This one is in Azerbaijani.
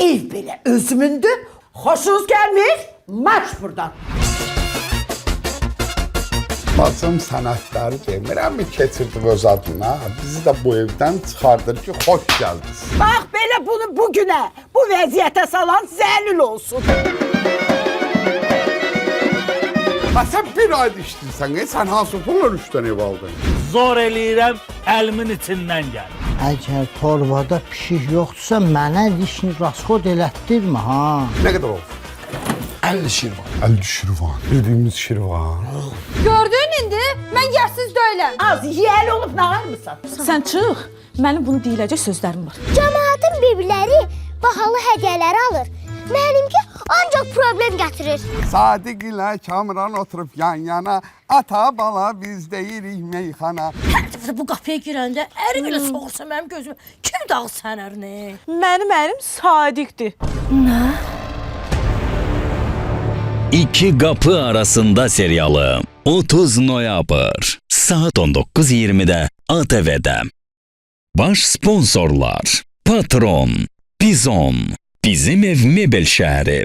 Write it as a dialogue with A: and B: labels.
A: Ev belə özümündür. Xoşunuz gəlmir? Marş buradan.
B: Bacım sənətləri demirəm mi keçirdik öz adına? Bizi də bu evdən çıxardır ki, xoş gəldiniz.
A: Bax belə bunu bugünə, bu vəziyyətə salan zəlil olsun.
B: Ha sən bir ayda işləyirsən, sən hansı pulla 3 dənə ev aldın?
C: Zor eləyirəm, əlimin içindən gəl.
D: Əgər torbada pişik yoxdursa, mənə dişini rasxod elətdirmə, ha.
B: Nə qədər oldu? 50 şirvan. 50 şirvan. Bildiyimiz şirvan.
E: Gördün indi, mən yersiz deyiləm.
A: Az yiyəli olub nağarmısan?
E: Sən çıx, mənim bunu deyiləcək sözlərim var.
F: Cəmaatın bibləri bahalı hədiyyələr alır. Mənimki ancaq problem gətirir.
B: Sadiq ilə Kamran oturub yan-yana, ata bala biz deyirik meyxana.
G: Hər dəfə bu qapıya girəndə əri belə soğursa mənim gözümə, kim dağ sənər nə?
E: Mənim ərim Sadiqdir.
H: İki Kapı Arasında serialı 30 noyabr saat 19:20'de ATV'de. Baş sponsorlar Patron, Bizon, Bizim Ev Mebel Şəhəri,